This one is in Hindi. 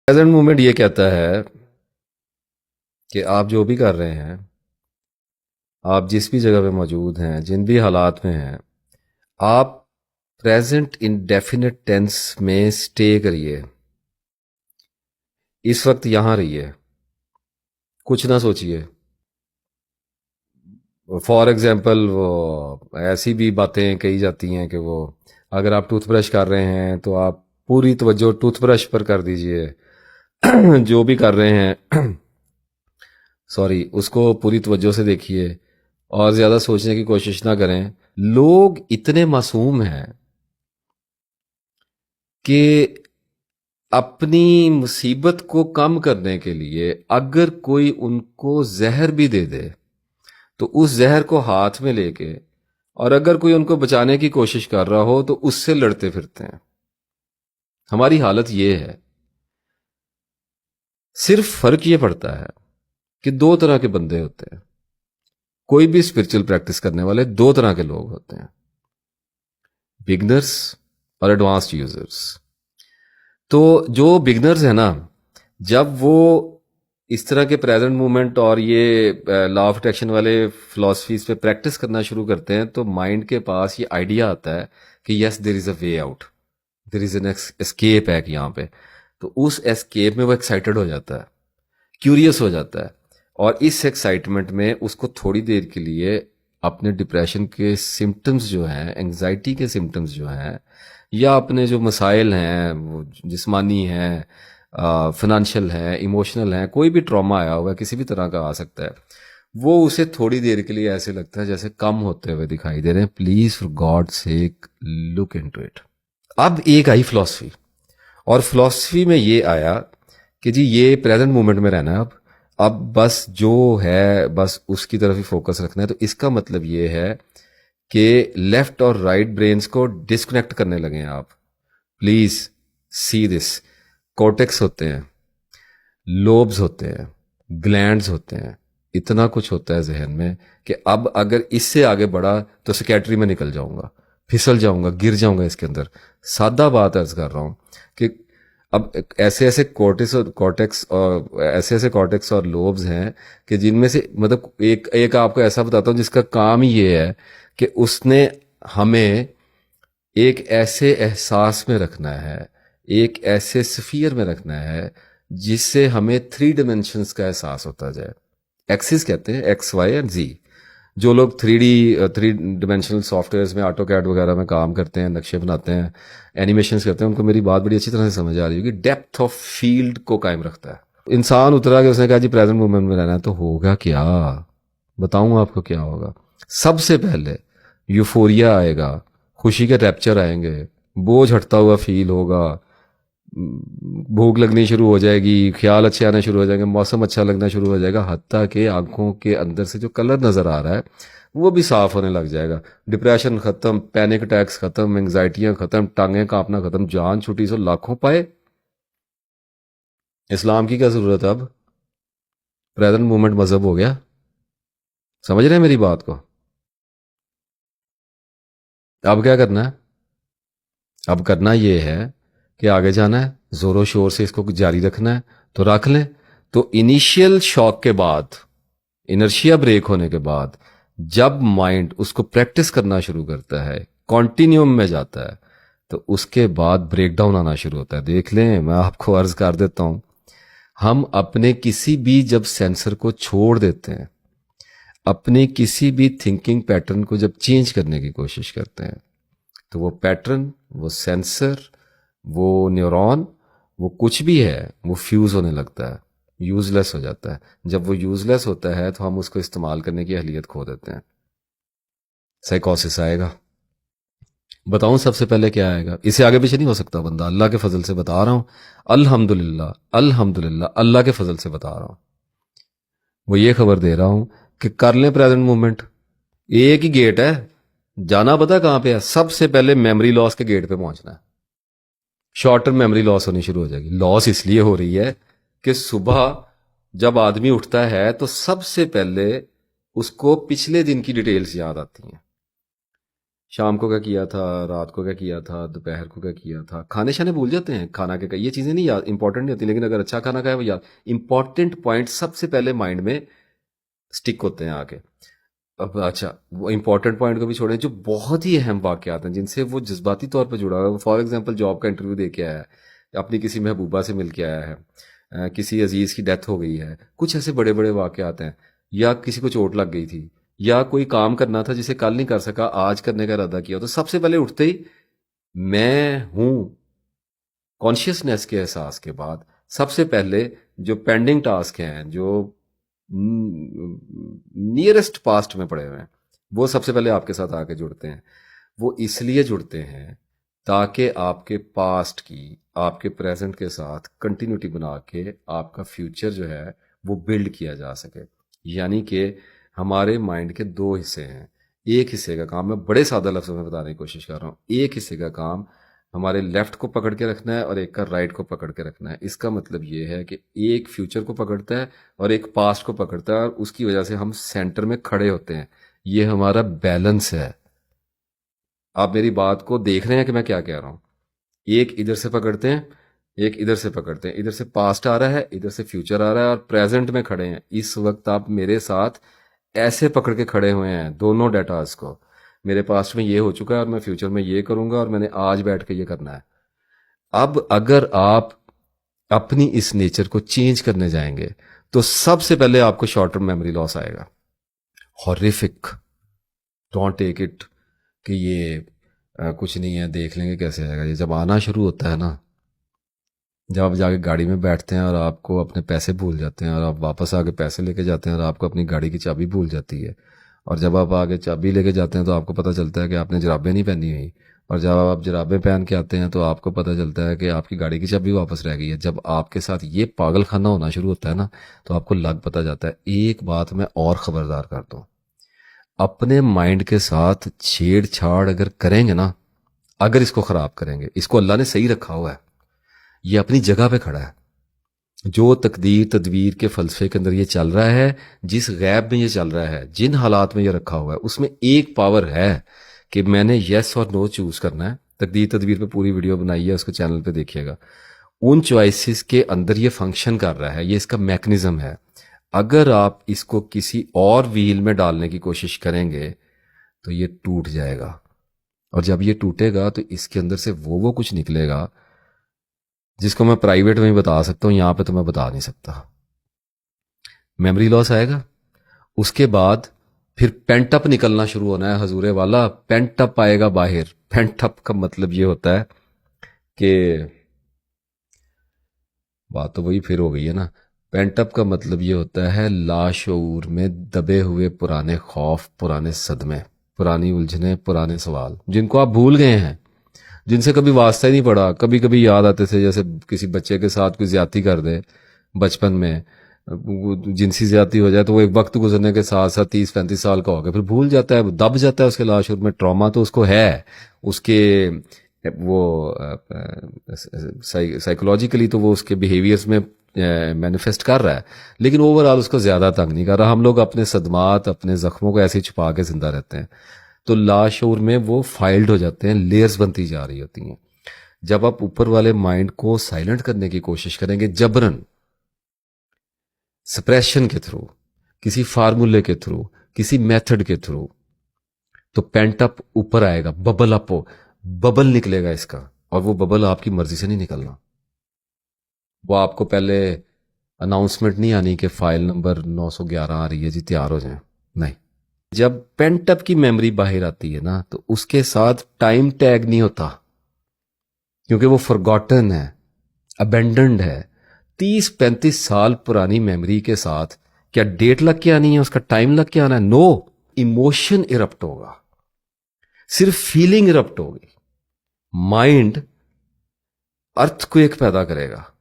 प्रेजेंट मोमेंट ये कहता है कि आप जो भी कर रहे हैं, आप जिस भी जगह पे मौजूद हैं, जिन भी हालात में हैं, आप प्रेजेंट इंडेफिनिट टेंस में स्टे करिए। इस वक्त यहां रहिए, कुछ ना सोचिए। फॉर एग्जांपल वो ऐसी भी बातें कही जाती हैं कि वो अगर आप टूथब्रश कर रहे हैं तो आप पूरी तवज्जो टूथब्रश पर कर दीजिए। जो भी कर रहे हैं सॉरी, उसको पूरी तवज्जो से देखिए और ज़्यादा सोचने की कोशिश ना करें। लोग इतने मासूम हैं कि अपनी मुसीबत को कम करने के लिए अगर कोई उनको जहर भी दे दे तो उस जहर को हाथ में लेके, और अगर कोई उनको बचाने की कोशिश कर रहा हो तो उससे लड़ते फिरते हैं। हमारी हालत ये है। सिर्फ फर्क ये पड़ता है कि दो तरह के बंदे होते हैं। कोई भी स्पिरिचुअल प्रैक्टिस करने वाले दो तरह के लोग होते हैं, बिगनर्स और एडवांस्ड यूजर्स। तो जो बिगनर्स है ना, जब वो इस तरह के प्रेजेंट मूवमेंट और ये लॉ ऑफ अट्रैक्शन वाले फिलॉसफीज पे प्रैक्टिस करना शुरू करते हैं तो माइंड के पास ये आइडिया आता है कि yes there is a way out, there is an escape है यहाँ पे। तो उस एस्केप में वो एक्साइटेड हो जाता है, क्यूरियस हो जाता है, और इस एक्साइटमेंट में उसको थोड़ी देर के लिए अपने डिप्रेशन के सिम्टम्स जो हैं, एंजाइटी के सिम्टम्स जो हैं, या अपने जो मसाइल हैं वो जिस्मानी हैं, फिनेंशियल हैं, इमोशनल हैं, कोई भी ट्रॉमा आया हुआ है, किसी भी तरह का आ सकता है, वो उसे थोड़ी देर के लिए ऐसे लगता है जैसे कम होते हुए दिखाई दे रहे हैं। Please for God sake look into it. अब एक आई फिलॉसफी, और फिलॉसफी में ये आया कि जी ये प्रेजेंट मोमेंट में रहना है। अब बस जो है बस उसकी तरफ ही फोकस रखना है। तो इसका मतलब ये है कि लेफ्ट और राइट ब्रेन्स को डिस्कनेक्ट करने लगे हैं आप। Please see this. कॉर्टेक्स होते हैं, लोब्स होते हैं, ग्लैंड्स होते हैं, इतना कुछ होता है जहन में कि अब अगर इससे आगे बढ़ा तो सिकेट्री में निकल जाऊंगा, फिसल जाऊंगा, गिर जाऊंगा इसके अंदर। सादा बात अर्ज कर रहा हूं कि अब ऐसे ऐसे कॉर्टेक्स और ऐसे ऐसे कॉर्टेक्स और लोब्स हैं कि जिनमें से मतलब एक एक आपको ऐसा बताता हूं जिसका काम ही ये है कि उसने हमें एक ऐसे एहसास में रखना है, एक ऐसे स्फीयर में रखना है जिससे हमें थ्री डिमेंशंस का एहसास होता जाए। एक्सिस कहते हैं, एक्स वाई एंड जी। जो लोग थ्री डिमेंशनल सॉफ्टवेयर में, ऑटो कैड वगैरह में काम करते हैं, नक्शे बनाते हैं, एनिमेशंस करते हैं, उनको मेरी बात बड़ी अच्छी तरह से समझ आ रही होगी। डेप्थ ऑफ फील्ड को कायम रखता है। इंसान उतरा के उसने कहा जी प्रेजेंट मोमेंट में रहना है, तो होगा क्या? बताऊं आपको क्या होगा। सबसे पहले यूफोरिया आएगा, खुशी के रैप्चर आएंगे, बोझ हटता हुआ फील होगा, भूख लगनी शुरू हो जाएगी, ख्याल अच्छे आने शुरू हो जाएंगे, मौसम अच्छा लगना शुरू हो जाएगा, हत्ता के आंखों के अंदर से जो कलर नजर आ रहा है वो भी साफ होने लग जाएगा। डिप्रेशन खत्म, पैनिक अटैक्स खत्म, एंग्जाइटियां खत्म, टांगें कांपना खत्म, जान छुटी सो लाखों पाए। इस्लाम की क्या जरूरत है अब? प्रेजेंट मूवमेंट मजहब हो गया। समझ रहे हैं मेरी बात को? अब क्या करना है? अब करना ये है कि आगे जाना है, जोरों शोर से इसको जारी रखना है, तो रख लें। तो इनिशियल शॉक के बाद, इनर्शिया ब्रेक होने के बाद, जब माइंड उसको प्रैक्टिस करना शुरू करता है, कॉन्टिन्यूम में जाता है, तो उसके बाद ब्रेकडाउन आना शुरू होता है। देख लें, मैं आपको अर्ज कर देता हूं, हम अपने किसी भी जब सेंसर को छोड़ देते हैं, अपने किसी भी थिंकिंग पैटर्न को जब चेंज करने की कोशिश करते हैं, तो वो पैटर्न, वो सेंसर, वो न्यूरॉन, वो कुछ भी है, वो फ्यूज होने लगता है, यूजलेस हो जाता है। जब वो यूजलेस होता है तो हम उसको इस्तेमाल करने की अहलियत खो देते हैं। साइकोसिस आएगा। बताऊं सबसे पहले क्या आएगा? इससे आगे पीछे नहीं हो सकता बंदा, अल्लाह के फजल से बता रहा हूं। अल्हम्दुलिल्लाह, अल्हम्दुलिल्लाह, अल्लाह के फजल से बता रहा हूं। वो ये खबर दे रहा हूं कि कर लें प्रेजेंट मूवमेंट। एक ही गेट है, जाना पता कहां पे है? सबसे पहले मेमोरी लॉस के गेट पे पहुंचना है। शॉर्ट टर्म मेमोरी लॉस होनी शुरू हो जाएगी। लॉस इसलिए हो रही है कि सुबह जब आदमी उठता है तो सबसे पहले उसको पिछले दिन की डिटेल्स याद आती हैं। शाम को क्या किया था, रात को क्या किया था, दोपहर को क्या किया था। खाने शाने भूल जाते हैं, खाना क्या, ये चीज़ें नहीं याद, इंपॉर्टेंट नहीं होती, लेकिन अगर अच्छा खाना खाया वो याद। इंपॉर्टेंट पॉइंट सबसे पहले माइंड में स्टिक होते हैं आके। अब अच्छा, वो इंपॉर्टेंट पॉइंट को भी छोड़ें, जो बहुत ही अहम वाकयात हैं जिनसे वो जज्बाती तौर पर जुड़ा हुआ है। फॉर एग्जांपल जॉब का इंटरव्यू दे के आया है, अपनी किसी महबूबा से मिल के आया है, किसी अजीज़ की डेथ हो गई है, कुछ ऐसे बड़े बड़े वाकयात हैं, या किसी को चोट लग गई थी, या कोई काम करना था जिसे कल नहीं कर सका, आज करने का इरादा किया, तो सबसे पहले उठते ही मैं हूं, कॉन्शियसनेस के एहसास के बाद सबसे पहले जो पेंडिंग टास्क हैं, जो नियरेस्ट पास्ट में पड़े हुए हैं, वो सबसे पहले आपके साथ आके जुड़ते हैं। वो इसलिए जुड़ते हैं ताकि आपके पास्ट की, आपके प्रेजेंट के साथ कंटिन्यूटी बना के आपका फ्यूचर जो है वो बिल्ड किया जा सके। यानी कि हमारे माइंड के दो हिस्से हैं। एक हिस्से का काम, मैं बड़े सादा लफ्ज़ों में बताने की कोशिश कर रहा हूँ, एक हिस्से का काम हमारे लेफ्ट को पकड़ के रखना है और एक का राइट को पकड़ के रखना है। इसका मतलब ये है कि एक फ्यूचर को पकड़ता है और एक पास्ट को पकड़ता है, और उसकी वजह से हम सेंटर में खड़े होते हैं। ये हमारा बैलेंस है। आप मेरी बात को देख रहे हैं कि मैं क्या कह रहा हूं। एक इधर से पकड़ते हैं, एक इधर से पकड़ते हैं। इधर से पास्ट आ रहा है, इधर से फ्यूचर आ रहा है, और प्रेजेंट में खड़े हैं। इस वक्त आप मेरे साथ ऐसे पकड़ के खड़े हुए हैं दोनों डेटास को। मेरे पास्ट में ये हो चुका है और मैं फ्यूचर में ये करूंगा, और मैंने आज बैठ के ये करना है। अब अगर आप अपनी इस नेचर को चेंज करने जाएंगे तो सबसे पहले आपको शॉर्ट टर्म मेमोरी लॉस आएगा। हॉरिफिक। डोंट टेक इट कि ये कुछ नहीं है, देख लेंगे कैसे आएगा। ये जब आना शुरू होता है ना, जब आप जाके गाड़ी में बैठते हैं और आपको अपने पैसे भूल जाते हैं, और आप वापस आके पैसे लेके जाते हैं और आपको अपनी गाड़ी की चाबी भूल जाती है, और जब आप आगे चाबी लेके जाते हैं तो आपको पता चलता है कि आपने जराबें नहीं पहनी हुई, और जब आप जराबें पहन के आते हैं तो आपको पता चलता है कि आपकी गाड़ी की चाबी वापस रह गई है। जब आपके साथ ये पागल खाना होना शुरू होता है ना, तो आपको लग पता जाता है। एक बात मैं और खबरदार कर दूं, अपने माइंड के साथ छेड़छाड़ अगर करेंगे ना, अगर इसको खराब करेंगे, इसको अल्लाह ने सही रखा हुआ है, ये अपनी जगह पे खड़ा है। जो तकदीर तदवीर के फलसफे के अंदर ये चल रहा है, जिस गैब में ये चल रहा है, जिन हालात में ये रखा हुआ है, उसमें एक पावर है कि मैंने येस और नो चूज करना है। तकदीर तदवीर पे पूरी वीडियो बनाई है, उसको चैनल पे देखिएगा। उन चॉइसेस के अंदर ये फंक्शन कर रहा है, ये इसका मैकेनिज्म है। अगर आप इसको किसी और व्हील में डालने की कोशिश करेंगे तो ये टूट जाएगा, और जब ये टूटेगा तो इसके अंदर से वो कुछ निकलेगा जिसको मैं प्राइवेट में ही बता सकता हूं, यहां पे तो मैं बता नहीं सकता। मेमोरी लॉस आएगा, उसके बाद फिर पेंटअप निकलना शुरू होना है। हजूरे वाला पेंटअप आएगा बाहर। पेंटअप का मतलब ये होता है कि, बात तो वही फिर हो गई है ना। पेंटअप का मतलब ये होता है लाशऊर में दबे हुए पुराने खौफ, पुराने सदमे, पुरानी उलझने, पुराने सवाल जिनको आप भूल गए हैं, जिनसे कभी वास्ता ही नहीं पड़ा। कभी कभी याद आते थे, जैसे किसी बच्चे के साथ कोई ज्यादती कर दे बचपन में, जिनसी ज्यादती हो जाए, तो वो एक वक्त गुजरने के साथ साथ 30-35 साल का हो गया, फिर भूल जाता है, दब जाता है उसके लाशूर में। ट्रॉमा तो उसको है, उसके वो साइकोलॉजिकली तो वो उसके बिहेवियर्स में मैनिफेस्ट कर रहा है, लेकिन ओवरऑल उसको ज्यादा तंग नहीं कर रहा। हम लोग अपने सदमात, अपने जख्मों को ऐसे ही छुपा के जिंदा रहते हैं, तो लाशऊर में वो फाइल्ड हो जाते हैं, लेयर्स बनती जा रही होती हैं। जब आप ऊपर वाले माइंड को साइलेंट करने की कोशिश करेंगे जबरन, सप्रेशन के थ्रू, किसी फार्मूले के थ्रू, किसी मेथड के थ्रू, तो पेंटअप ऊपर आएगा, बबल अप हो, बबल निकलेगा इसका। और वो बबल आपकी मर्जी से नहीं निकलना। वो आपको पहले अनाउंसमेंट नहीं आनी कि फाइल नंबर 911 आ रही है जी, तैयार हो जाए, नहीं। जब पेंटअप की मेमोरी बाहर आती है ना, तो उसके साथ टाइम टैग नहीं होता, क्योंकि वो फॉरगॉटन है, अबेंडन्ड है। 30-35 साल पुरानी मेमोरी के साथ क्या डेट लग के आनी है, उसका टाइम लग के आना है? नो, इमोशन इरप्ट होगा, सिर्फ फीलिंग इरप्ट होगी। माइंड अर्थक्वेक पैदा करेगा।